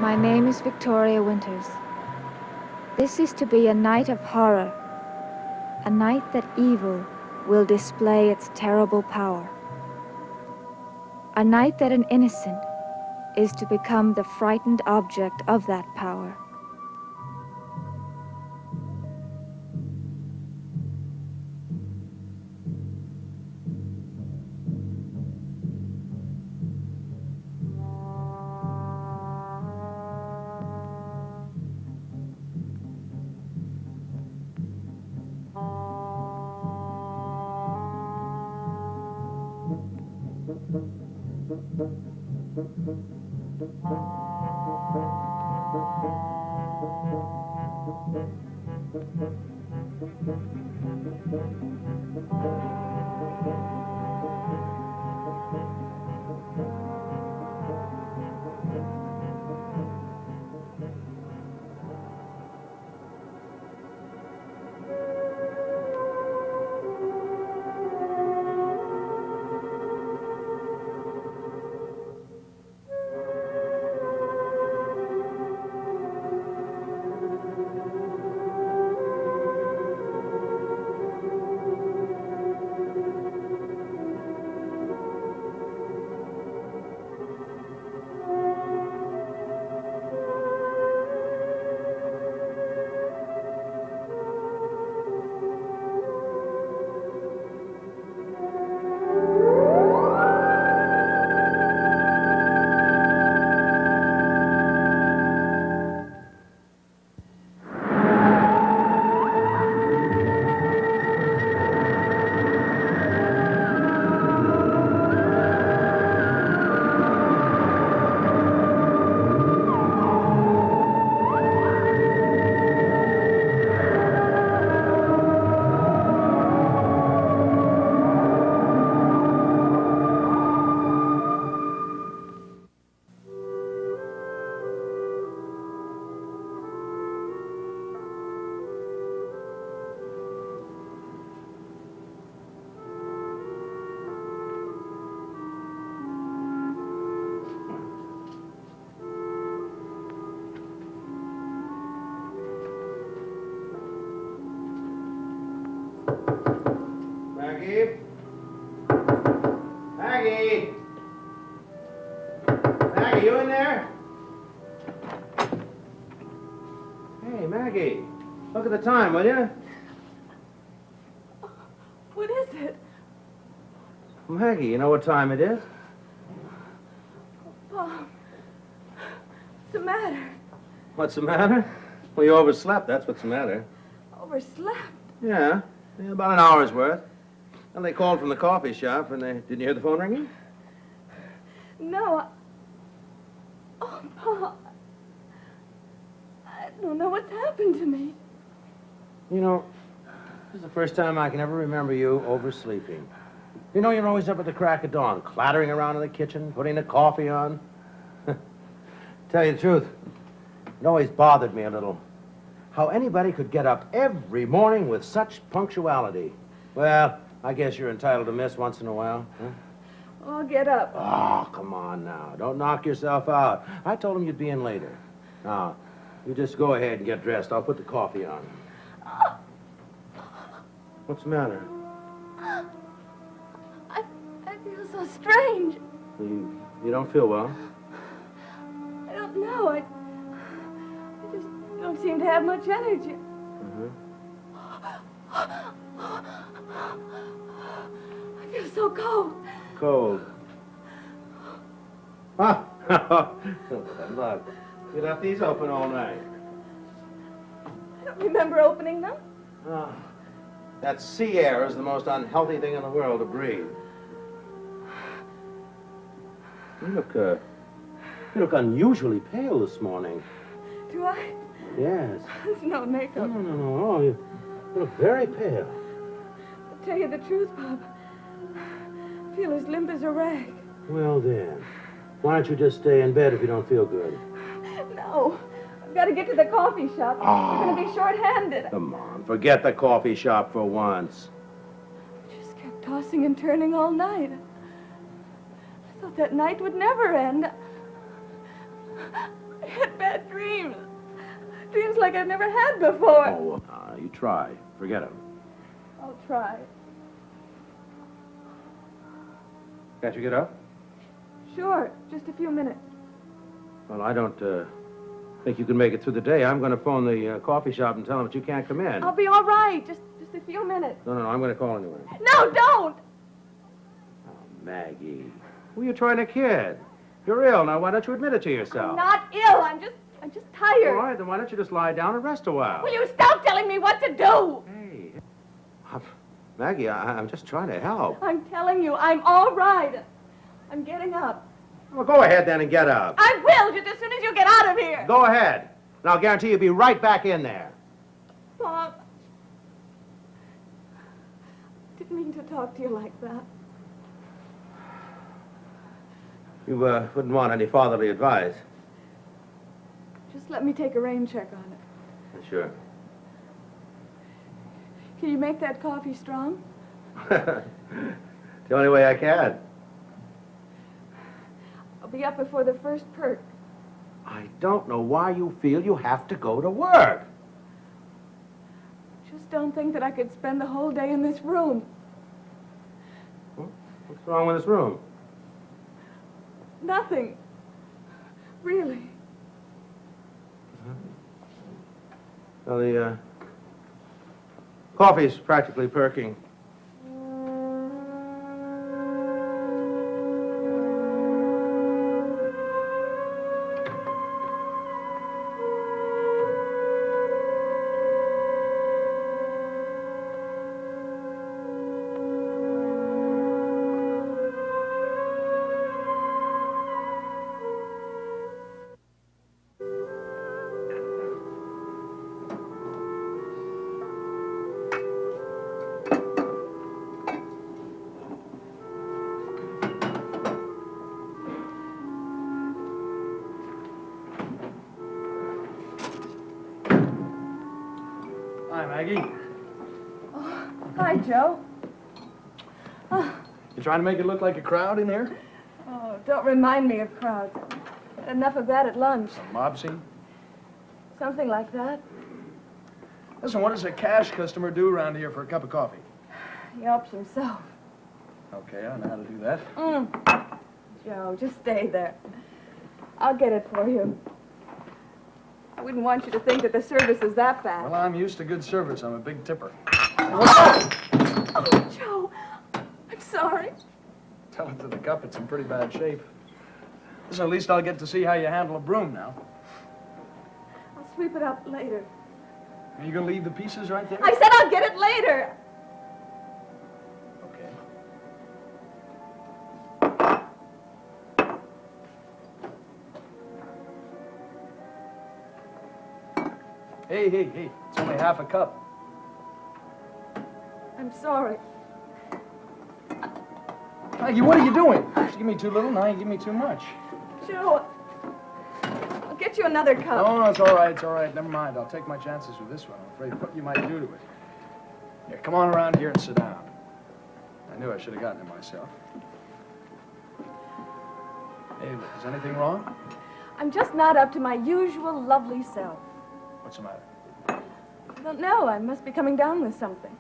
My name is Victoria Winters. This is to be a night of horror, a night that evil will display its terrible power. A night that an innocent is to become the frightened object of that power. Maggie? Maggie? Maggie, you in there? Hey, Maggie, look at the time, will you? What is it? Maggie, you know what time it is? Bob, what's the matter? What's the matter? Well, you overslept, that's what's the matter. Overslept? Yeah, about an hour's worth. And they called from the coffee shop, and they... Didn't you hear the phone ringing? No. Oh, Bob. I don't know what's happened to me. You know, this is the first time I can ever remember you oversleeping. You know, you're always up at the crack of dawn, clattering around in the kitchen, putting the coffee on. Tell you the truth, it always bothered me a little. How anybody could get up every morning with such punctuality. Well, I guess you're entitled to miss once in a while. Huh? I'll get up. Oh, come on now. Don't knock yourself out. I told him you'd be in later. Now, you just go ahead and get dressed. I'll put the coffee on. What's the matter? I feel so strange. You don't feel well? I don't know. I just don't seem to have much energy. I feel so cold. Cold. Ah! Look, you left these open all night. I don't remember opening them. Ah, that sea air is the most unhealthy thing in the world to breathe. You look unusually pale this morning. Do I? Yes. There's no makeup. No. You look very pale. I'll tell you the truth, Bob. I feel as limp as a rag. Well, then, why don't you just stay in bed if you don't feel good? No. I've got to get to the coffee shop. I'm going to be short-handed. Come on, forget the coffee shop for once. I just kept tossing and turning all night. I thought that night would never end. I had bad dreams. Dreams like I've never had before. Oh, you try. Forget him. I'll try. Can't you get up? Sure, just a few minutes. Well, I don't think you can make it through the day. I'm going to phone the coffee shop and tell them that you can't come in. I'll be all right. Just a few minutes. No, I'm going to call anyway. No, don't! Oh, Maggie. Who are you trying to kid? You're ill. Now, why don't you admit it to yourself? I'm not ill. I'm just tired. All right, then why don't you just lie down and rest a while? Will you stop telling me what to do? Hey. Maggie, I'm just trying to help. I'm telling you, I'm all right. I'm getting up. Well, go ahead then and get up. I will, just as soon as you get out of here. Go ahead. And I'll guarantee you'll be right back in there. Bob. Didn't mean to talk to you like that. You wouldn't want any fatherly advice. Just let me take a rain check on it. Sure. Can you make that coffee strong? The only way I can. I'll be up before the first perk. I don't know why you feel you have to go to work. Just don't think that I could spend the whole day in this room. What's wrong with this room? Nothing. Really. Well, the coffee's practically perking. Hi, Maggie. Oh, hi, Joe. You trying to make it look like a crowd in here? Oh, don't remind me of crowds. Had enough of that at lunch. A mob scene? Something like that. Listen, what does a cash customer do around here for a cup of coffee? He helps himself. Okay, I know how to do that. Joe, just stay there. I'll get it for you. I wouldn't want you to think that the service is that bad. Well, I'm used to good service. I'm a big tipper. Oh, Joe, I'm sorry. Tell it to the cup, it's in pretty bad shape. Listen, at least I'll get to see how you handle a broom now. I'll sweep it up later. Are you gonna leave the pieces right there? I said I'll get it later. Okay. Hey, it's only half a cup. I'm sorry. Maggie, what are you doing? Just give me too little, now you give me too much. Joe, I'll get you another cup. No, it's all right. Never mind. I'll take my chances with this one. I'm afraid of what you might do to it. Here, come on around here and sit down. I knew I should have gotten it myself. Hey, look, is anything wrong? I'm just not up to my usual lovely self. What's the matter? I don't know. I must be coming down with something.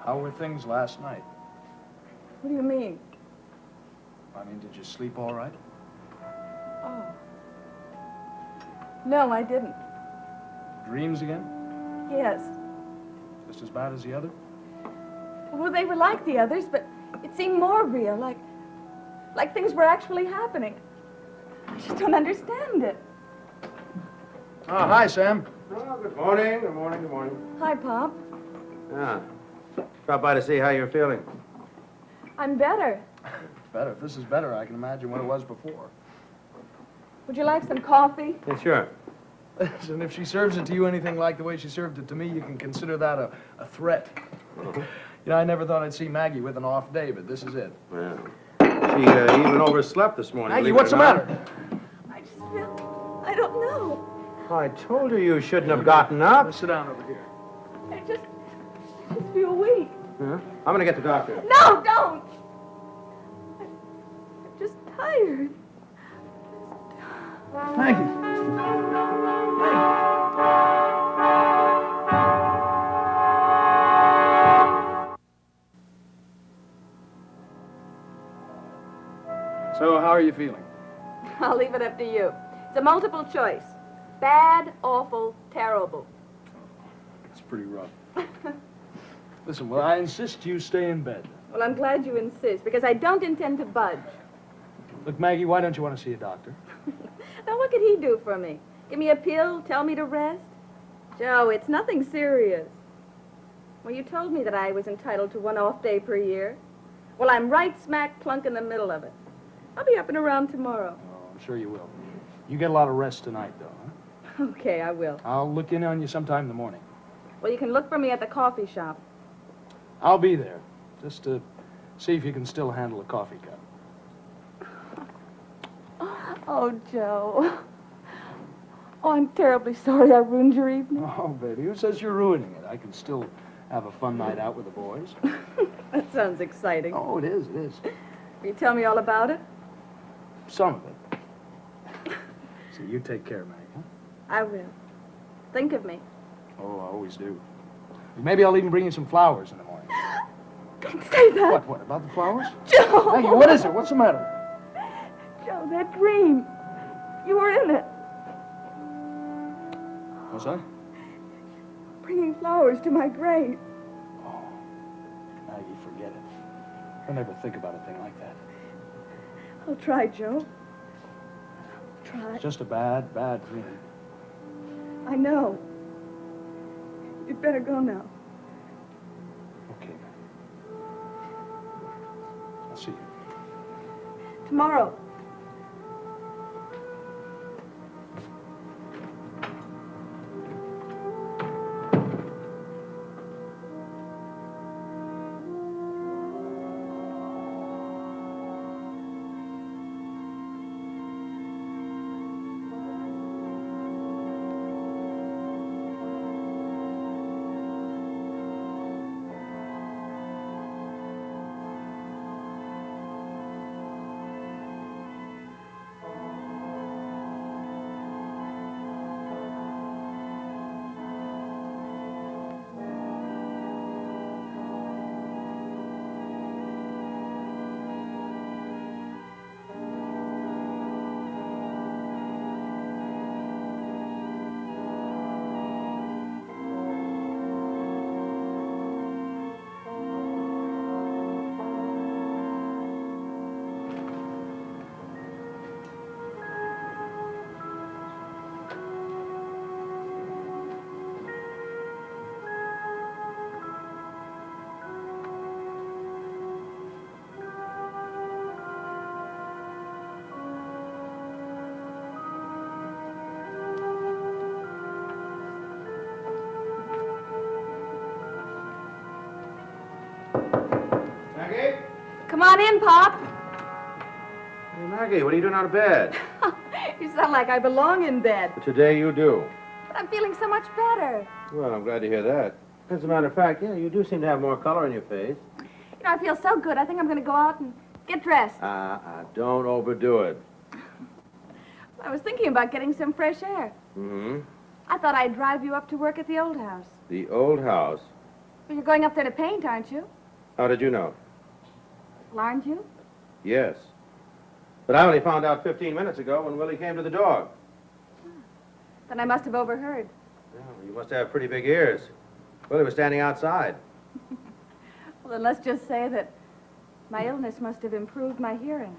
How were things last night? What do you mean? I mean, did you sleep all right? Oh. No, I didn't. Dreams again? Yes. Just as bad as the other? Well, they were like the others, but it seemed more real, like things were actually happening. I just don't understand it. Oh, hi, Sam. Oh, good morning. Good morning. Hi, Pop. Yeah. Stop by to see how you're feeling. I'm better. Better. If this is better, I can imagine what it was before. Would you like some coffee? Yeah, sure. And if she serves it to you anything like the way she served it to me, you can consider that a threat. You know, I never thought I'd see Maggie with an off day, but this is it. Yeah. She even overslept this morning. Maggie, believe what's it the or not. matter? I just feel... I don't know. I told you you shouldn't have gotten up. Let's sit down over here. I just feel weak. Huh? I'm going to get the doctor. No, don't! I'm just tired. Maggie. So, how are you feeling? I'll leave it up to you. It's a multiple choice. Bad, awful, terrible. It's pretty rough. Listen, well, I insist you stay in bed. Well, I'm glad you insist, because I don't intend to budge. Look, Maggie, why don't you want to see a doctor? Now, what could he do for me? Give me a pill, tell me to rest? Joe, it's nothing serious. Well, you told me that I was entitled to one off day per year. Well, I'm right smack plunk in the middle of it. I'll be up and around tomorrow. Oh, I'm sure you will. You get a lot of rest tonight, though, huh? Okay, I will. I'll look in on you sometime in the morning. Well, you can look for me at the coffee shop. I'll be there, just to see if you can still handle a coffee cup. Oh, Joe. Oh, I'm terribly sorry I ruined your evening. Oh, baby, who says you're ruining it? I can still have a fun night out with the boys. That sounds exciting. Oh, it is, it is. Will you tell me all about it? Some of it. So you take care, Maggie, huh? I will. Think of me. Oh, I always do. Maybe I'll even bring you some flowers in the morning. Don't say that. What, about the flowers? Joe! Maggie, what is it? What's the matter? Joe, that dream. You were in it. What's that? Bringing flowers to my grave. Oh, Maggie, forget it. Don't ever think about a thing like that. I'll try, Joe. Try. It's just a bad, bad dream. I know. You'd better go now. Okay. I'll see you. Tomorrow. Maggie? Come on in, Pop. Hey, Maggie, what are you doing out of bed? You sound like I belong in bed. Today you do. But I'm feeling so much better. Well, I'm glad to hear that. As a matter of fact, yeah, you do seem to have more color in your face. You know, I feel so good. I think I'm going to go out and get dressed. Don't overdo it. I was thinking about getting some fresh air. Mm-hmm. I thought I'd drive you up to work at the old house. The old house. Well, you're going up there to paint, aren't you? How did you know? Well, aren't you? Yes. But I only found out 15 minutes ago when Willie came to the door. Then I must have overheard. Well, you must have pretty big ears. Willie was standing outside. Well, then let's just say that my illness must have improved my hearing.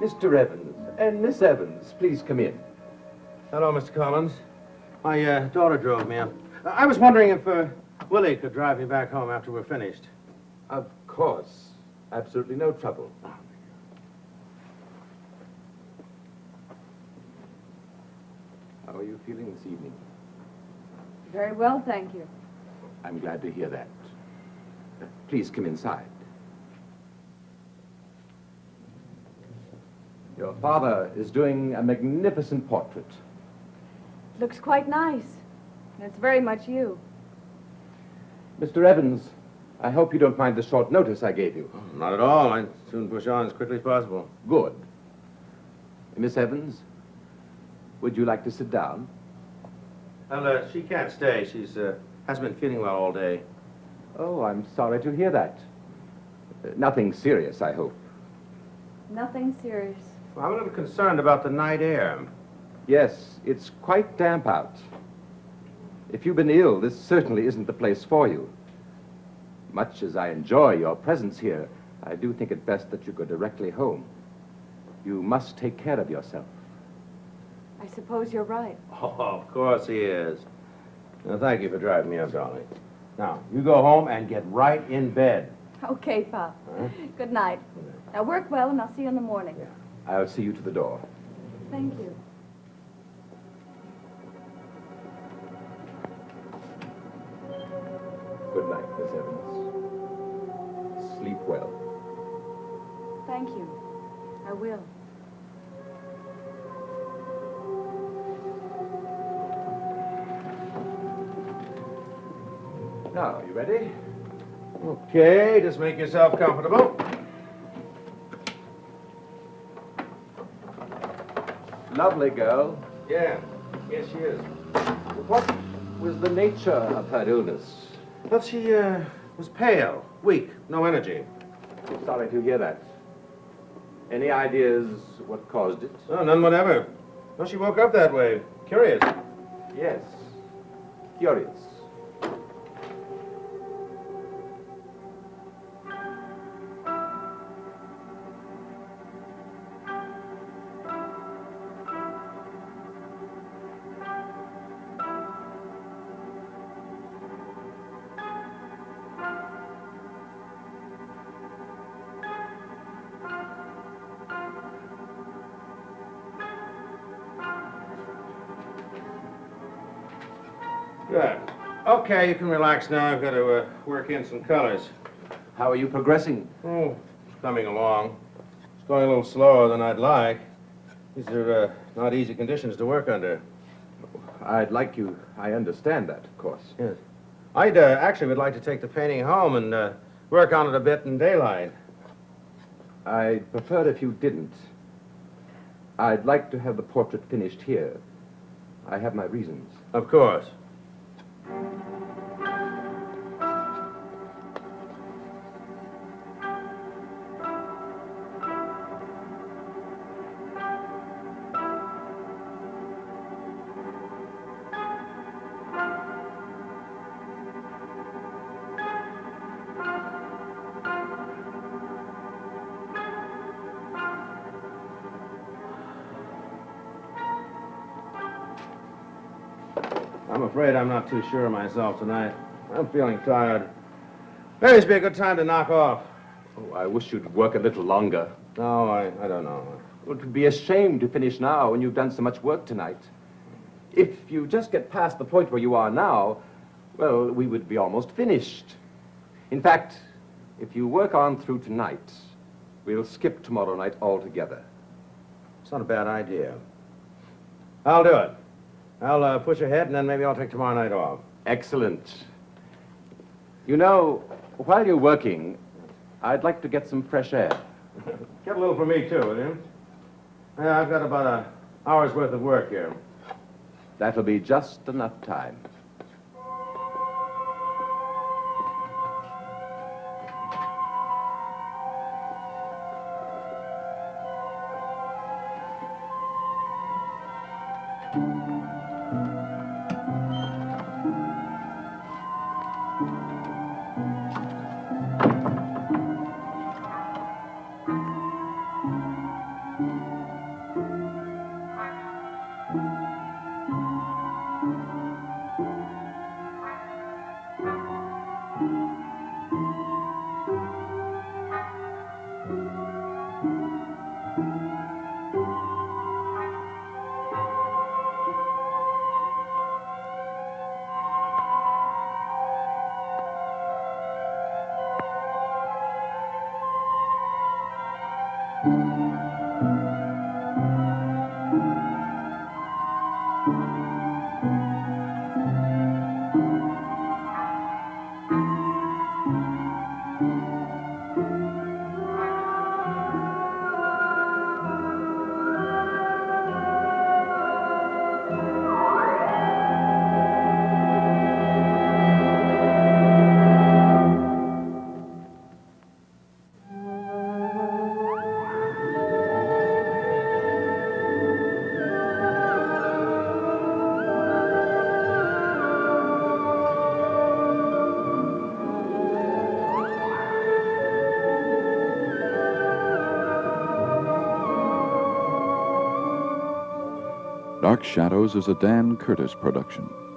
Mr. Evans and Miss Evans, please come in. Hello, Mr. Collins. My daughter drove me up. I was wondering if Willie could drive me back home after we're finished. Of course. Absolutely no trouble. How are you feeling this evening? Very well, thank you. I'm glad to hear that. Please come inside. Your father is doing a magnificent portrait. Looks quite nice. And it's very much you. Mr. Evans, I hope you don't mind the short notice I gave you. Oh, not at all. I'd soon push on as quickly as possible. Good. Miss Evans, would you like to sit down? Well, she can't stay. She's hasn't been feeling well all day. Oh, I'm sorry to hear that. Nothing serious, I hope. Nothing serious. Well, I'm a little concerned about the night air. Yes, it's quite damp out. If you've been ill, this certainly isn't the place for you. Much as I enjoy your presence here, I do think it best that you go directly home. You must take care of yourself. I suppose you're right. Oh, of course he is. Now, thank you for driving me up, darling. Now, you go home and get right in bed. Okay, Pop. Huh? Good night. Now work well, and I'll see you in the morning. Yeah. I'll see you to the door. Thank you. Good night, Miss Evans. Sleep well. Thank you. I will. Now, you ready? Okay, just make yourself comfortable. Lovely girl. Yeah, yes, she is. What was the nature of her illness? Well, she was pale, weak, no energy. Sorry to hear that. Any ideas what caused it? Oh, none whatever. Well, she woke up that way. Curious. Yes. Curious. Good. Okay, you can relax now. I've got to work in some colors. How are you progressing? Oh, it's coming along. It's going a little slower than I'd like. These are not easy conditions to work under. I'd like you. I understand that, of course. Yes. I'd actually would like to take the painting home and work on it a bit in daylight. I'd prefer if you didn't. I'd like to have the portrait finished here. I have my reasons. Of course. I'm afraid I'm not too sure of myself tonight. I'm feeling tired. Maybe this would be a good time to knock off. Oh, I wish you'd work a little longer. No, I don't know. It would be a shame to finish now when you've done so much work tonight. If you just get past the point where you are now, well, we would be almost finished. In fact, if you work on through tonight, we'll skip tomorrow night altogether. It's not a bad idea. I'll do it. I'll push ahead, and then maybe I'll take tomorrow night off. Excellent. You know, while you're working, I'd like to get some fresh air. Get a little for me, too, will you? Yeah, I've got about an hour's worth of work here. That'll be just enough time. Dark Shadows is a Dan Curtis production.